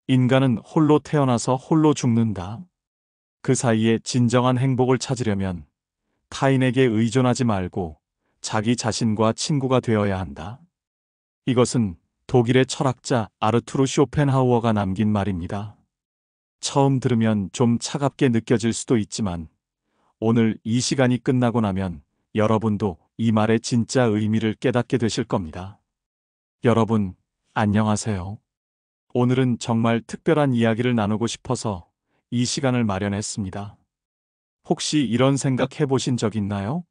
인간은 홀로 태어나서 홀로 죽는다. 그 사이에 진정한 행복을 찾으려면 타인에게 의존하지 말고 자기 자신과 친구가 되어야 한다. 이것은 독일의 철학자 아르투르 쇼펜하우어가 남긴 말입니다. 처음 들으면 좀 차갑게 느껴질 수도 있지만 오늘 이 시간이 끝나고 나면 여러분도 이 말의 진짜 의미를 깨닫게 되실 겁니다. 여러분, 안녕하세요. 오늘은 정말 특별한 이야기를 나누고 싶어서 이 시간을 마련했습니다. 혹시 이런 생각 해보신 적 있나요?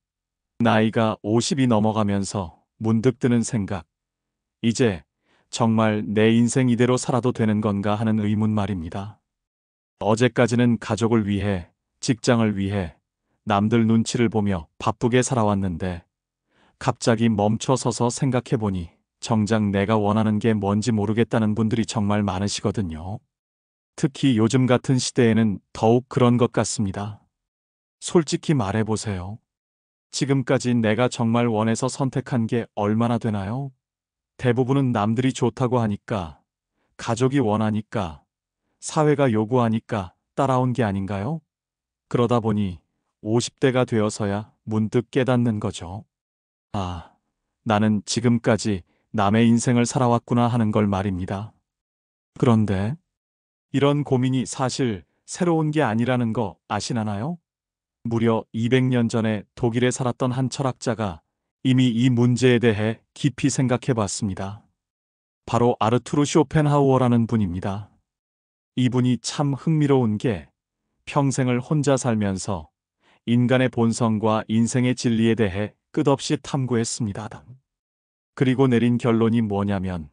나이가 50이 넘어가면서 문득 드는 생각. 이제 정말 내 인생 이대로 살아도 되는 건가 하는 의문 말입니다. 어제까지는 가족을 위해, 직장을 위해, 남들 눈치를 보며 바쁘게 살아왔는데 갑자기 멈춰서서 생각해보니 정작 내가 원하는 게 뭔지 모르겠다는 분들이 정말 많으시거든요. 특히 요즘 같은 시대에는 더욱 그런 것 같습니다. 솔직히 말해보세요. 지금까지 내가 정말 원해서 선택한 게 얼마나 되나요? 대부분은 남들이 좋다고 하니까, 가족이 원하니까, 사회가 요구하니까 따라온 게 아닌가요? 그러다 보니 50대가 되어서야 문득 깨닫는 거죠. 아, 나는 지금까지 남의 인생을 살아왔구나 하는 걸 말입니다. 그런데 이런 고민이 사실 새로운 게 아니라는 거 아시나요? 무려 200년 전에 독일에 살았던 한 철학자가 이미 이 문제에 대해 깊이 생각해 봤습니다. 바로 아르투르 쇼펜하우어라는 분입니다. 이분이 참 흥미로운 게 평생을 혼자 살면서 인간의 본성과 인생의 진리에 대해 끝없이 탐구했습니다. 그리고 내린 결론이 뭐냐면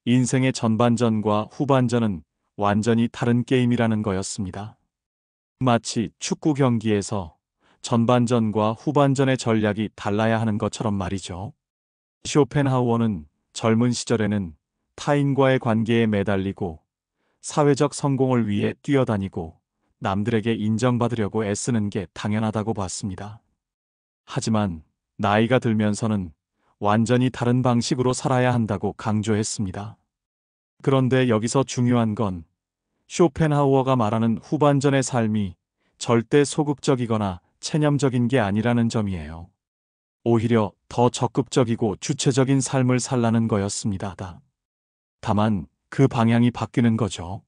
인생의 전반전과 후반전은 완전히 다른 게임이라는 거였습니다. 마치 축구 경기에서 전반전과 후반전의 전략이 달라야 하는 것처럼 말이죠. 쇼펜하우어는 젊은 시절에는 타인과의 관계에 매달리고 사회적 성공을 위해 뛰어다니고 남들에게 인정받으려고 애쓰는 게 당연하다고 봤습니다. 하지만 나이가 들면서는 완전히 다른 방식으로 살아야 한다고 강조했습니다. 그런데 여기서 중요한 건 쇼펜하우어가 말하는 후반전의 삶이 절대 소극적이거나 체념적인 게 아니라는 점이에요. 오히려 더 적극적이고 주체적인 삶을 살라는 거였습니다. 다만 그 방향이 바뀌는 거죠.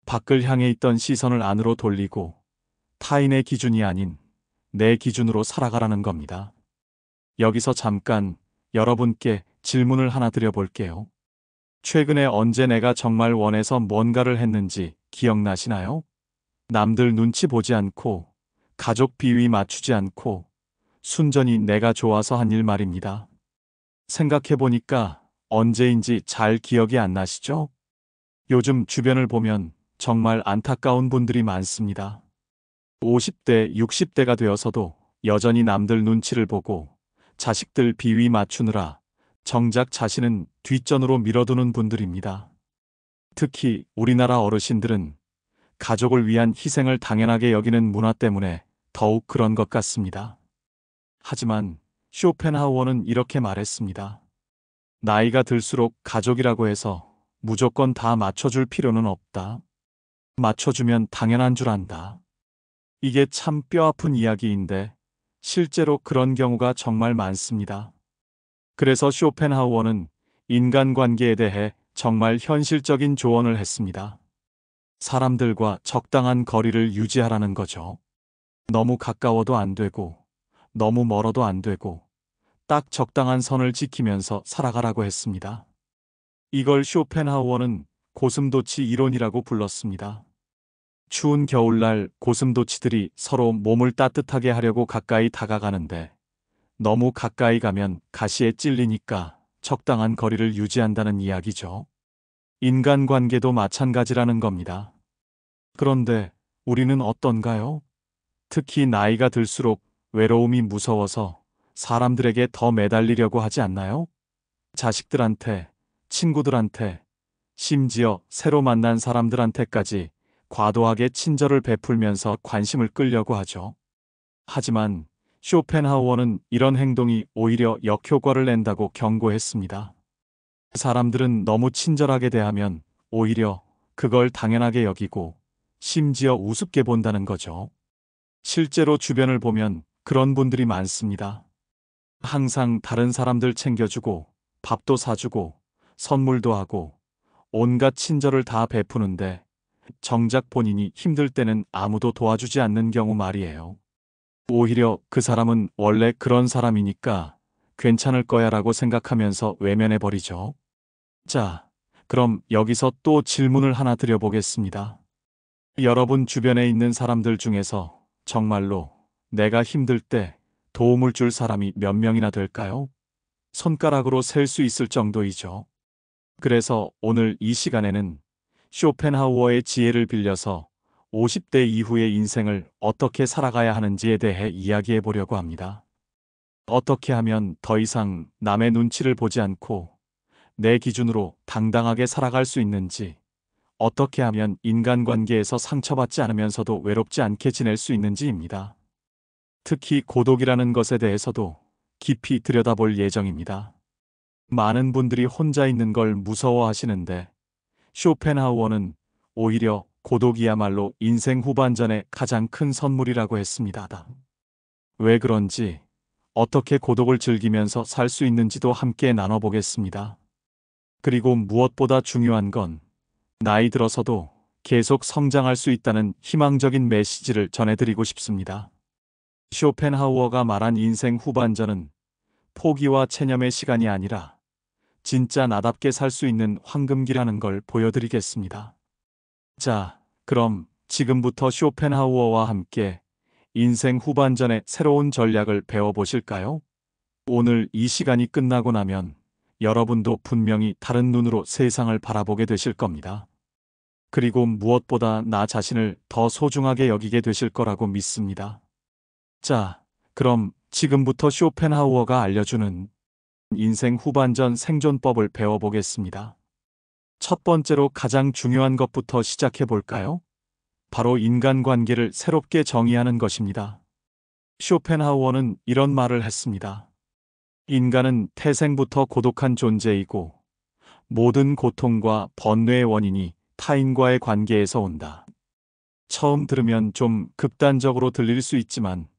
밖을 향해 있던 시선을 안으로 돌리고 타인의 기준이 아닌 내 기준으로 살아가라는 겁니다. 여기서 잠깐 여러분께 질문을 하나 드려볼게요. 최근에 언제 내가 정말 원해서 뭔가를 했는지 기억나시나요? 남들 눈치 보지 않고, 가족 비위 맞추지 않고, 순전히 내가 좋아서 한 일 말입니다. 생각해보니까 언제인지 잘 기억이 안 나시죠? 요즘 주변을 보면 정말 안타까운 분들이 많습니다. 50대, 60대가 되어서도 여전히 남들 눈치를 보고 자식들 비위 맞추느라 정작 자신은 뒷전으로 밀어두는 분들입니다. 특히 우리나라 어르신들은 가족을 위한 희생을 당연하게 여기는 문화 때문에 더욱 그런 것 같습니다. 하지만 쇼펜하우어는 이렇게 말했습니다. 나이가 들수록 가족이라고 해서 무조건 다 맞춰줄 필요는 없다. 맞춰주면 당연한 줄 안다. 이게 참 뼈아픈 이야기인데 실제로 그런 경우가 정말 많습니다. 그래서 쇼펜하우어는 인간관계에 대해 정말 현실적인 조언을 했습니다. 사람들과 적당한 거리를 유지하라는 거죠. 너무 가까워도 안 되고, 너무 멀어도 안 되고, 딱 적당한 선을 지키면서 살아가라고 했습니다. 이걸 쇼펜하우어는 고슴도치 이론이라고 불렀습니다. 추운 겨울날 고슴도치들이 서로 몸을 따뜻하게 하려고 가까이 다가가는데 너무 가까이 가면 가시에 찔리니까 적당한 거리를 유지한다는 이야기죠. 인간관계도 마찬가지라는 겁니다. 그런데 우리는 어떤가요? 특히 나이가 들수록 외로움이 무서워서 사람들에게 더 매달리려고 하지 않나요? 자식들한테, 친구들한테, 심지어 새로 만난 사람들한테까지 과도하게 친절을 베풀면서 관심을 끌려고 하죠. 하지만 쇼펜하우어는 이런 행동이 오히려 역효과를 낸다고 경고했습니다. 사람들은 너무 친절하게 대하면 오히려 그걸 당연하게 여기고 심지어 우습게 본다는 거죠. 실제로 주변을 보면 그런 분들이 많습니다. 항상 다른 사람들 챙겨주고 밥도 사주고 선물도 하고 온갖 친절을 다 베푸는데 정작 본인이 힘들 때는 아무도 도와주지 않는 경우 말이에요. 오히려 그 사람은 원래 그런 사람이니까 괜찮을 거야 라고 생각하면서 외면해버리죠. 자, 그럼 여기서 또 질문을 하나 드려보겠습니다. 여러분 주변에 있는 사람들 중에서 정말로 내가 힘들 때 도움을 줄 사람이 몇 명이나 될까요? 손가락으로 셀 수 있을 정도이죠. 그래서 오늘 이 시간에는 쇼펜하우어의 지혜를 빌려서 50대 이후의 인생을 어떻게 살아가야 하는지에 대해 이야기해 보려고 합니다. 어떻게 하면 더 이상 남의 눈치를 보지 않고 내 기준으로 당당하게 살아갈 수 있는지, 어떻게 하면 인간관계에서 상처받지 않으면서도 외롭지 않게 지낼 수 있는지입니다. 특히 고독이라는 것에 대해서도 깊이 들여다볼 예정입니다. 많은 분들이 혼자 있는 걸 무서워하시는데 쇼펜하우어는 오히려 고독이야말로 인생 후반전의 가장 큰 선물이라고 했습니다. 왜 그런지, 어떻게 고독을 즐기면서 살 수 있는지도 함께 나눠보겠습니다. 그리고 무엇보다 중요한 건 나이 들어서도 계속 성장할 수 있다는 희망적인 메시지를 전해드리고 싶습니다. 쇼펜하우어가 말한 인생 후반전은 포기와 체념의 시간이 아니라 진짜 나답게 살 수 있는 황금기라는 걸 보여드리겠습니다. 자, 그럼 지금부터 쇼펜하우어와 함께 인생 후반전의 새로운 전략을 배워보실까요? 오늘 이 시간이 끝나고 나면 여러분도 분명히 다른 눈으로 세상을 바라보게 되실 겁니다. 그리고 무엇보다 나 자신을 더 소중하게 여기게 되실 거라고 믿습니다. 자, 그럼 지금부터 쇼펜하우어가 알려주는 인생 후반전 생존법을 배워보겠습니다. 첫 번째로 가장 중요한 것부터 시작해 볼까요? 바로 인간관계를 새롭게 정의하는 것입니다. 쇼펜하우어는 이런 말을 했습니다. 인간은 태생부터 고독한 존재이고 모든 고통과 번뇌의 원인이 타인과의 관계에서 온다. 처음 들으면 좀 극단적으로 들릴 수 있지만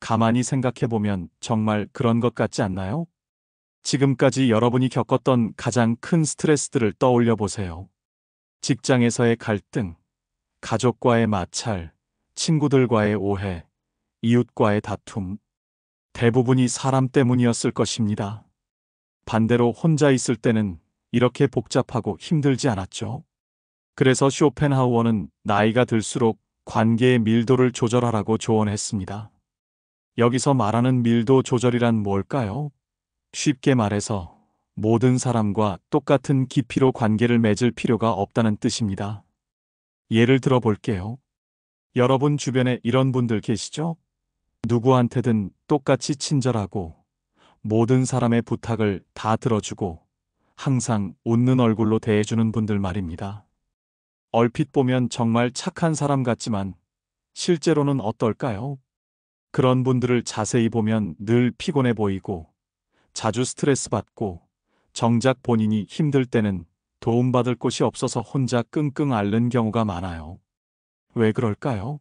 가만히 생각해보면 정말 그런 것 같지 않나요? 지금까지 여러분이 겪었던 가장 큰 스트레스들을 떠올려 보세요. 직장에서의 갈등, 가족과의 마찰, 친구들과의 오해, 이웃과의 다툼. 대부분이 사람 때문이었을 것입니다. 반대로 혼자 있을 때는 이렇게 복잡하고 힘들지 않았죠. 그래서 쇼펜하우어는 나이가 들수록 관계의 밀도를 조절하라고 조언했습니다. 여기서 말하는 밀도 조절이란 뭘까요? 쉽게 말해서 모든 사람과 똑같은 깊이로 관계를 맺을 필요가 없다는 뜻입니다. 예를 들어 볼게요. 여러분 주변에 이런 분들 계시죠? 누구한테든 똑같이 친절하고 모든 사람의 부탁을 다 들어주고 항상 웃는 얼굴로 대해주는 분들 말입니다. 얼핏 보면 정말 착한 사람 같지만 실제로는 어떨까요? 그런 분들을 자세히 보면 늘 피곤해 보이고 자주 스트레스 받고 정작 본인이 힘들 때는 도움받을 곳이 없어서 혼자 끙끙 앓는 경우가 많아요. 왜 그럴까요?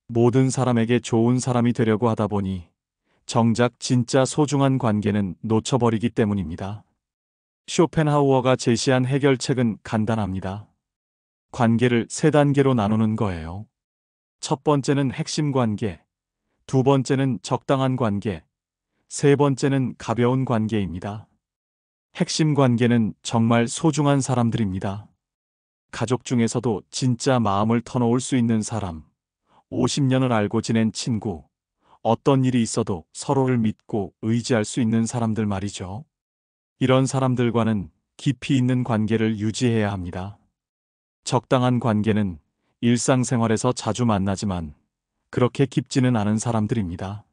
모든 사람에게 좋은 사람이 되려고 하다 보니 정작 진짜 소중한 관계는 놓쳐버리기 때문입니다. 쇼펜하우어가 제시한 해결책은 간단합니다. 관계를 세 단계로 나누는 거예요. 첫 번째는 핵심 관계, 두 번째는 적당한 관계, 세 번째는 가벼운 관계입니다. 핵심 관계는 정말 소중한 사람들입니다. 가족 중에서도 진짜 마음을 터놓을 수 있는 사람, 50년을 알고 지낸 친구, 어떤 일이 있어도 서로를 믿고 의지할 수 있는 사람들 말이죠. 이런 사람들과는 깊이 있는 관계를 유지해야 합니다. 적당한 관계는 일상생활에서 자주 만나지만 그렇게 깊지는 않은 사람들입니다.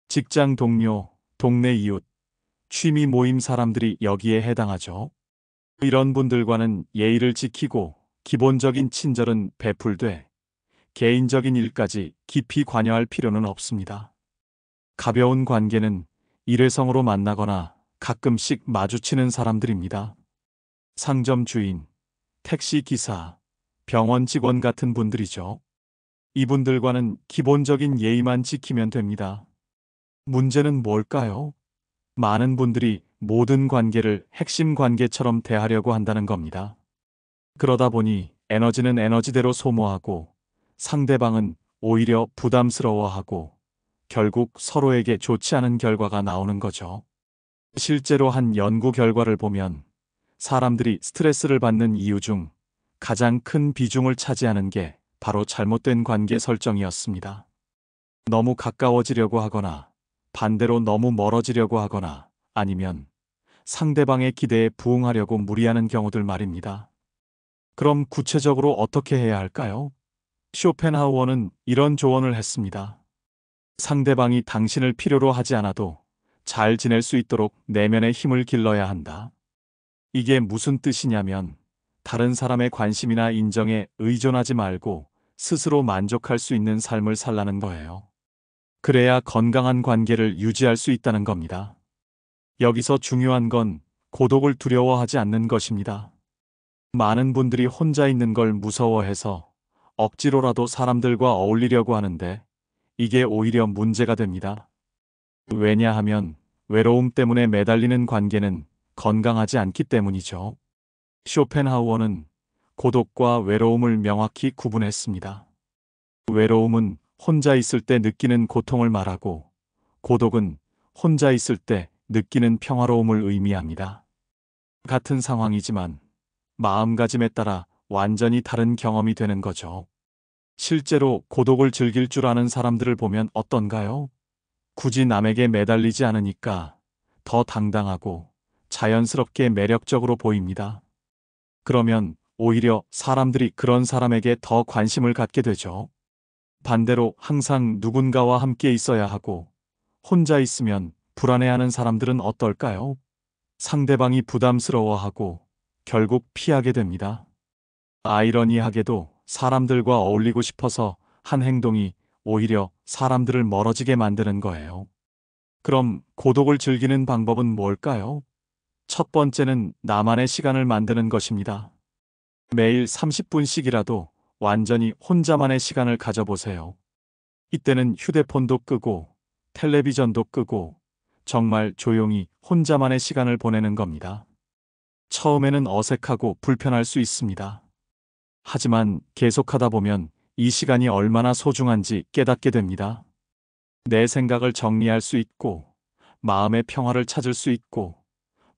직장 동료, 동네 이웃, 취미 모임 사람들이 여기에 해당하죠. 이런 분들과는 예의를 지키고 기본적인 친절은 베풀되 개인적인 일까지 깊이 관여할 필요는 없습니다. 가벼운 관계는 일회성으로 만나거나 가끔씩 마주치는 사람들입니다. 상점 주인, 택시 기사, 병원 직원 같은 분들이죠. 이분들과는 기본적인 예의만 지키면 됩니다. 문제는 뭘까요? 많은 분들이 모든 관계를 핵심 관계처럼 대하려고 한다는 겁니다. 그러다 보니 에너지는 에너지대로 소모하고 상대방은 오히려 부담스러워하고 결국 서로에게 좋지 않은 결과가 나오는 거죠. 실제로 한 연구 결과를 보면 사람들이 스트레스를 받는 이유 중 가장 큰 비중을 차지하는 게 바로 잘못된 관계 설정이었습니다. 너무 가까워지려고 하거나 반대로 너무 멀어지려고 하거나 아니면 상대방의 기대에 부응하려고 무리하는 경우들 말입니다. 그럼 구체적으로 어떻게 해야 할까요? 쇼펜하우어는 이런 조언을 했습니다. 상대방이 당신을 필요로 하지 않아도 잘 지낼 수 있도록 내면의 힘을 길러야 한다. 이게 무슨 뜻이냐면 다른 사람의 관심이나 인정에 의존하지 말고 스스로 만족할 수 있는 삶을 살라는 거예요. 그래야 건강한 관계를 유지할 수 있다는 겁니다. 여기서 중요한 건 고독을 두려워하지 않는 것입니다. 많은 분들이 혼자 있는 걸 무서워해서 억지로라도 사람들과 어울리려고 하는데 이게 오히려 문제가 됩니다. 왜냐하면 외로움 때문에 매달리는 관계는 건강하지 않기 때문이죠. 쇼펜하우어는 고독과 외로움을 명확히 구분했습니다. 외로움은 혼자 있을 때 느끼는 고통을 말하고 고독은 혼자 있을 때 느끼는 평화로움을 의미합니다. 같은 상황이지만 마음가짐에 따라 완전히 다른 경험이 되는 거죠. 실제로 고독을 즐길 줄 아는 사람들을 보면 어떤가요? 굳이 남에게 매달리지 않으니까 더 당당하고 자연스럽게 매력적으로 보입니다. 그러면 오히려 사람들이 그런 사람에게 더 관심을 갖게 되죠. 반대로 항상 누군가와 함께 있어야 하고 혼자 있으면 불안해하는 사람들은 어떨까요? 상대방이 부담스러워하고 결국 피하게 됩니다. 아이러니하게도 사람들과 어울리고 싶어서 한 행동이 오히려 사람들을 멀어지게 만드는 거예요. 그럼 고독을 즐기는 방법은 뭘까요? 첫 번째는 나만의 시간을 만드는 것입니다. 매일 30분씩이라도 완전히 혼자만의 시간을 가져보세요. 이때는 휴대폰도 끄고 텔레비전도 끄고 정말 조용히 혼자만의 시간을 보내는 겁니다. 처음에는 어색하고 불편할 수 있습니다. 하지만 계속하다 보면 이 시간이 얼마나 소중한지 깨닫게 됩니다. 내 생각을 정리할 수 있고 마음의 평화를 찾을 수 있고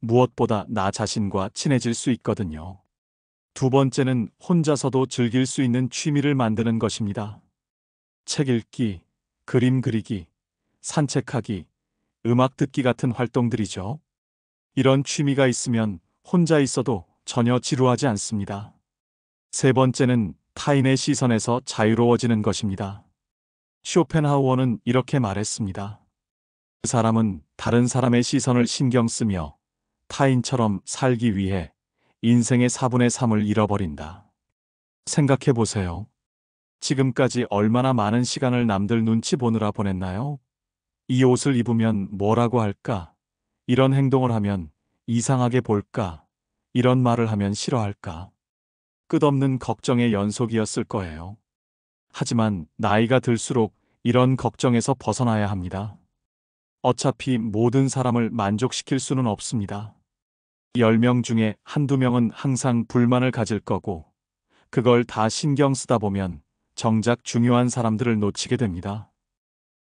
무엇보다 나 자신과 친해질 수 있거든요. 두 번째는 혼자서도 즐길 수 있는 취미를 만드는 것입니다. 책 읽기, 그림 그리기, 산책하기, 음악 듣기 같은 활동들이죠. 이런 취미가 있으면 혼자 있어도 전혀 지루하지 않습니다. 세 번째는 타인의 시선에서 자유로워지는 것입니다. 쇼펜하우어는 이렇게 말했습니다. 그 사람은 다른 사람의 시선을 신경 쓰며 타인처럼 살기 위해 인생의 4분의 3을 잃어버린다. 생각해 보세요. 지금까지 얼마나 많은 시간을 남들 눈치 보느라 보냈나요? 이 옷을 입으면 뭐라고 할까? 이런 행동을 하면 이상하게 볼까? 이런 말을 하면 싫어할까? 끝없는 걱정의 연속이었을 거예요. 하지만 나이가 들수록 이런 걱정에서 벗어나야 합니다. 어차피 모든 사람을 만족시킬 수는 없습니다. 10명 중에 한두 명은 항상 불만을 가질 거고 그걸 다 신경 쓰다 보면 정작 중요한 사람들을 놓치게 됩니다.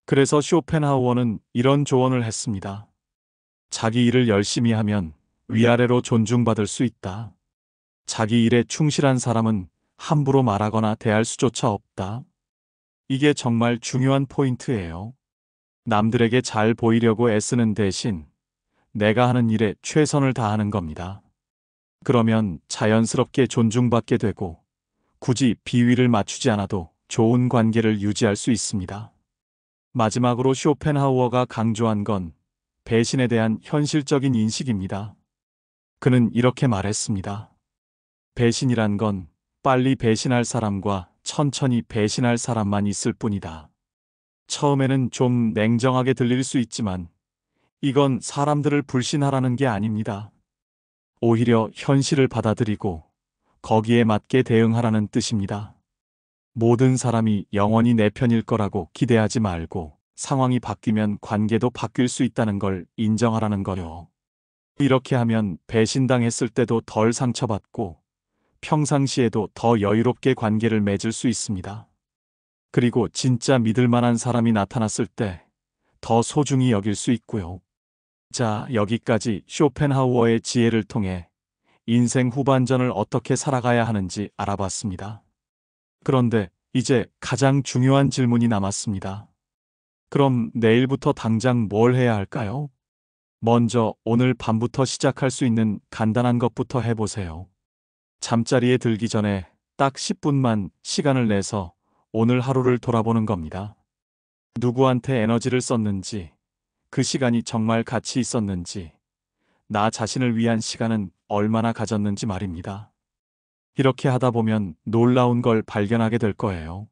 그래서 쇼펜하우어는 이런 조언을 했습니다. 자기 일을 열심히 하면 위아래로 존중받을 수 있다. 자기 일에 충실한 사람은 함부로 말하거나 대할 수조차 없다. 이게 정말 중요한 포인트예요. 남들에게 잘 보이려고 애쓰는 대신 내가 하는 일에 최선을 다하는 겁니다. 그러면 자연스럽게 존중받게 되고 굳이 비위를 맞추지 않아도 좋은 관계를 유지할 수 있습니다. 마지막으로 쇼펜하우어가 강조한 건 배신에 대한 현실적인 인식입니다. 그는 이렇게 말했습니다. 배신이란 건 빨리 배신할 사람과 천천히 배신할 사람만 있을 뿐이다. 처음에는 좀 냉정하게 들릴 수 있지만 이건 사람들을 불신하라는 게 아닙니다. 오히려 현실을 받아들이고 거기에 맞게 대응하라는 뜻입니다. 모든 사람이 영원히 내 편일 거라고 기대하지 말고 상황이 바뀌면 관계도 바뀔 수 있다는 걸 인정하라는 거요. 이렇게 하면 배신당했을 때도 덜 상처받고 평상시에도 더 여유롭게 관계를 맺을 수 있습니다. 그리고 진짜 믿을 만한 사람이 나타났을 때 더 소중히 여길 수 있고요. 자, 여기까지 쇼펜하우어의 지혜를 통해 인생 후반전을 어떻게 살아가야 하는지 알아봤습니다. 그런데 이제 가장 중요한 질문이 남았습니다. 그럼 내일부터 당장 뭘 해야 할까요? 먼저 오늘 밤부터 시작할 수 있는 간단한 것부터 해보세요. 잠자리에 들기 전에 딱 10분만 시간을 내서 오늘 하루를 돌아보는 겁니다. 누구한테 에너지를 썼는지, 그 시간이 정말 가치 있었는지, 나 자신을 위한 시간은 얼마나 가졌는지 말입니다. 이렇게 하다 보면 놀라운 걸 발견하게 될 거예요.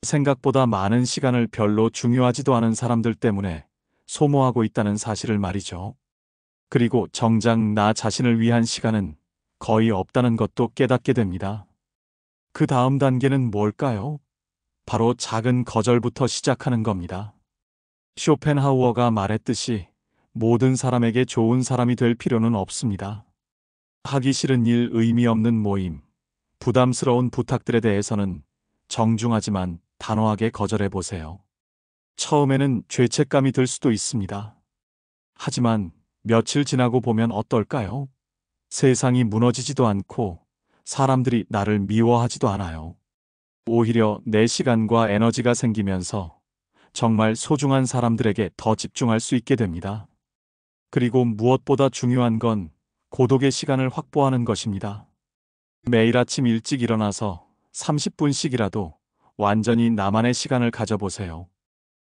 생각보다 많은 시간을 별로 중요하지도 않은 사람들 때문에 소모하고 있다는 사실을 말이죠. 그리고 정작 나 자신을 위한 시간은 거의 없다는 것도 깨닫게 됩니다. 그 다음 단계는 뭘까요? 바로 작은 거절부터 시작하는 겁니다. 쇼펜하우어가 말했듯이 모든 사람에게 좋은 사람이 될 필요는 없습니다. 하기 싫은 일, 의미 없는 모임, 부담스러운 부탁들에 대해서는 정중하지만 단호하게 거절해 보세요. 처음에는 죄책감이 들 수도 있습니다. 하지만 며칠 지나고 보면 어떨까요? 세상이 무너지지도 않고 사람들이 나를 미워하지도 않아요. 오히려 내 시간과 에너지가 생기면서 정말 소중한 사람들에게 더 집중할 수 있게 됩니다. 그리고 무엇보다 중요한 건 고독의 시간을 확보하는 것입니다. 매일 아침 일찍 일어나서 30분씩이라도 완전히 나만의 시간을 가져보세요.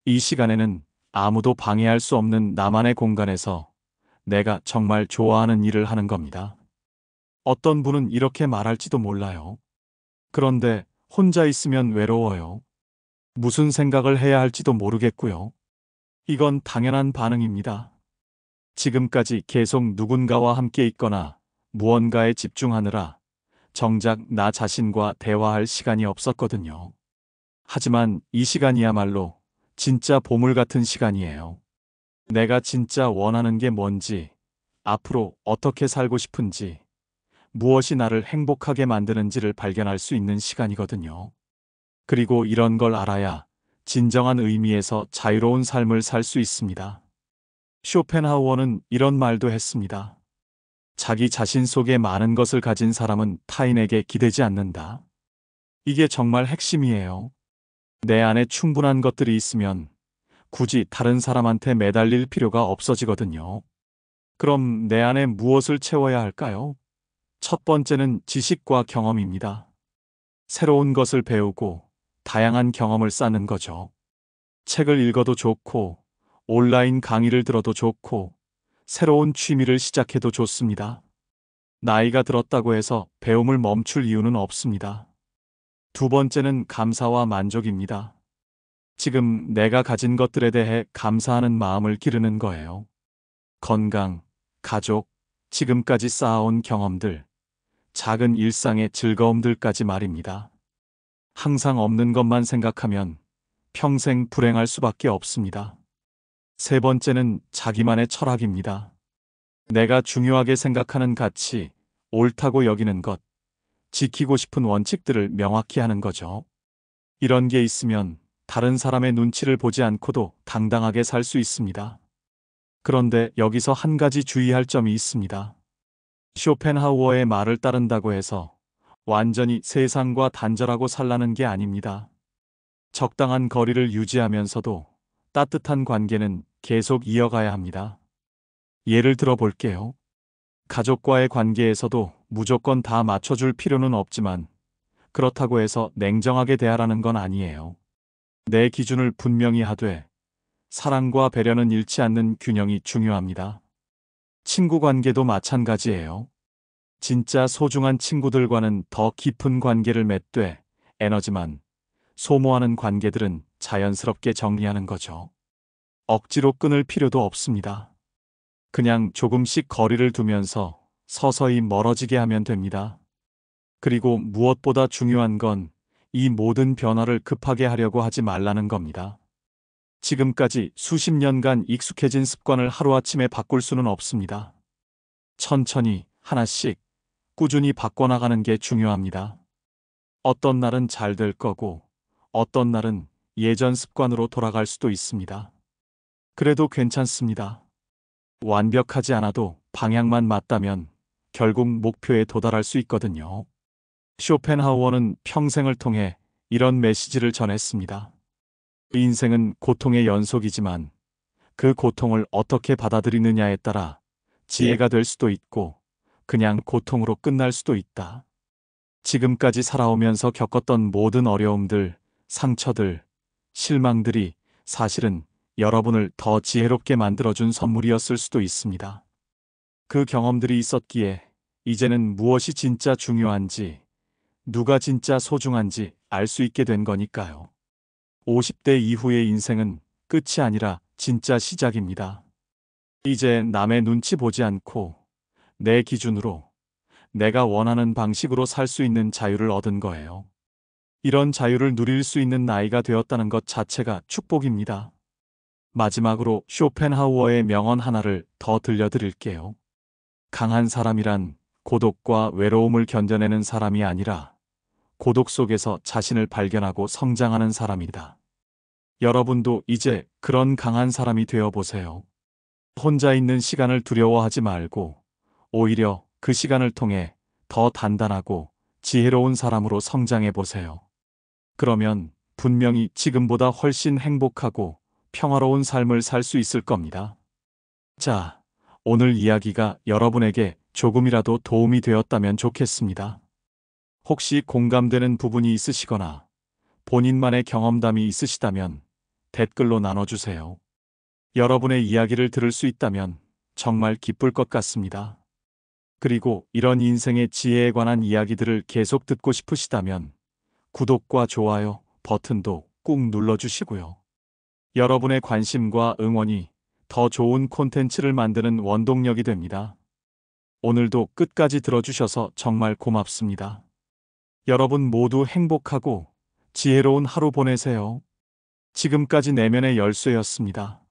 이 시간에는 아무도 방해할 수 없는 나만의 공간에서 내가 정말 좋아하는 일을 하는 겁니다. 어떤 분은 이렇게 말할지도 몰라요. 그런데 혼자 있으면 외로워요. 무슨 생각을 해야 할지도 모르겠고요. 이건 당연한 반응입니다. 지금까지 계속 누군가와 함께 있거나 무언가에 집중하느라 정작 나 자신과 대화할 시간이 없었거든요. 하지만 이 시간이야말로 진짜 보물 같은 시간이에요. 내가 진짜 원하는 게 뭔지, 앞으로 어떻게 살고 싶은지, 무엇이 나를 행복하게 만드는지를 발견할 수 있는 시간이거든요. 그리고 이런 걸 알아야 진정한 의미에서 자유로운 삶을 살 수 있습니다. 쇼펜하우어는 이런 말도 했습니다. 자기 자신 속에 많은 것을 가진 사람은 타인에게 기대지 않는다. 이게 정말 핵심이에요. 내 안에 충분한 것들이 있으면 굳이 다른 사람한테 매달릴 필요가 없어지거든요. 그럼 내 안에 무엇을 채워야 할까요? 첫 번째는 지식과 경험입니다. 새로운 것을 배우고 다양한 경험을 쌓는 거죠. 책을 읽어도 좋고, 온라인 강의를 들어도 좋고, 새로운 취미를 시작해도 좋습니다. 나이가 들었다고 해서 배움을 멈출 이유는 없습니다. 두 번째는 감사와 만족입니다. 지금 내가 가진 것들에 대해 감사하는 마음을 기르는 거예요. 건강, 가족, 지금까지 쌓아온 경험들, 작은 일상의 즐거움들까지 말입니다. 항상 없는 것만 생각하면 평생 불행할 수밖에 없습니다. 세 번째는 자기만의 철학입니다. 내가 중요하게 생각하는 가치, 옳다고 여기는 것, 지키고 싶은 원칙들을 명확히 하는 거죠. 이런 게 있으면 다른 사람의 눈치를 보지 않고도 당당하게 살 수 있습니다. 그런데 여기서 한 가지 주의할 점이 있습니다. 쇼펜하우어의 말을 따른다고 해서 완전히 세상과 단절하고 살라는 게 아닙니다. 적당한 거리를 유지하면서도 따뜻한 관계는 계속 이어가야 합니다. 예를 들어 볼게요. 가족과의 관계에서도 무조건 다 맞춰줄 필요는 없지만 그렇다고 해서 냉정하게 대하라는 건 아니에요. 내 기준을 분명히 하되 사랑과 배려는 잃지 않는 균형이 중요합니다. 친구 관계도 마찬가지예요. 진짜 소중한 친구들과는 더 깊은 관계를 맺되 에너지만 소모하는 관계들은 자연스럽게 정리하는 거죠. 억지로 끊을 필요도 없습니다. 그냥 조금씩 거리를 두면서 서서히 멀어지게 하면 됩니다. 그리고 무엇보다 중요한 건 이 모든 변화를 급하게 하려고 하지 말라는 겁니다. 지금까지 수십 년간 익숙해진 습관을 하루아침에 바꿀 수는 없습니다. 천천히 하나씩 꾸준히 바꿔나가는 게 중요합니다. 어떤 날은 잘 될 거고 어떤 날은 예전 습관으로 돌아갈 수도 있습니다. 그래도 괜찮습니다. 완벽하지 않아도 방향만 맞다면 결국 목표에 도달할 수 있거든요. 쇼펜하우어는 평생을 통해 이런 메시지를 전했습니다. 인생은 고통의 연속이지만 그 고통을 어떻게 받아들이느냐에 따라 지혜가 될 수도 있고 그냥 고통으로 끝날 수도 있다. 지금까지 살아오면서 겪었던 모든 어려움들, 상처들, 실망들이 사실은 여러분을 더 지혜롭게 만들어준 선물이었을 수도 있습니다. 그 경험들이 있었기에 이제는 무엇이 진짜 중요한지, 누가 진짜 소중한지 알 수 있게 된 거니까요. 50대 이후의 인생은 끝이 아니라 진짜 시작입니다. 이제 남의 눈치 보지 않고 내 기준으로 내가 원하는 방식으로 살 수 있는 자유를 얻은 거예요. 이런 자유를 누릴 수 있는 나이가 되었다는 것 자체가 축복입니다. 마지막으로 쇼펜하우어의 명언 하나를 더 들려드릴게요. 강한 사람이란 고독과 외로움을 견뎌내는 사람이 아니라 고독 속에서 자신을 발견하고 성장하는 사람이다. 여러분도 이제 그런 강한 사람이 되어 보세요. 혼자 있는 시간을 두려워하지 말고 오히려 그 시간을 통해 더 단단하고 지혜로운 사람으로 성장해 보세요. 그러면 분명히 지금보다 훨씬 행복하고 평화로운 삶을 살 수 있을 겁니다. 자, 오늘 이야기가 여러분에게 조금이라도 도움이 되었다면 좋겠습니다. 혹시 공감되는 부분이 있으시거나 본인만의 경험담이 있으시다면 댓글로 나눠주세요. 여러분의 이야기를 들을 수 있다면 정말 기쁠 것 같습니다. 그리고 이런 인생의 지혜에 관한 이야기들을 계속 듣고 싶으시다면 구독과 좋아요 버튼도 꾹 눌러주시고요. 여러분의 관심과 응원이 더 좋은 콘텐츠를 만드는 원동력이 됩니다. 오늘도 끝까지 들어주셔서 정말 고맙습니다. 여러분 모두 행복하고 지혜로운 하루 보내세요. 지금까지 내면의 열쇠였습니다.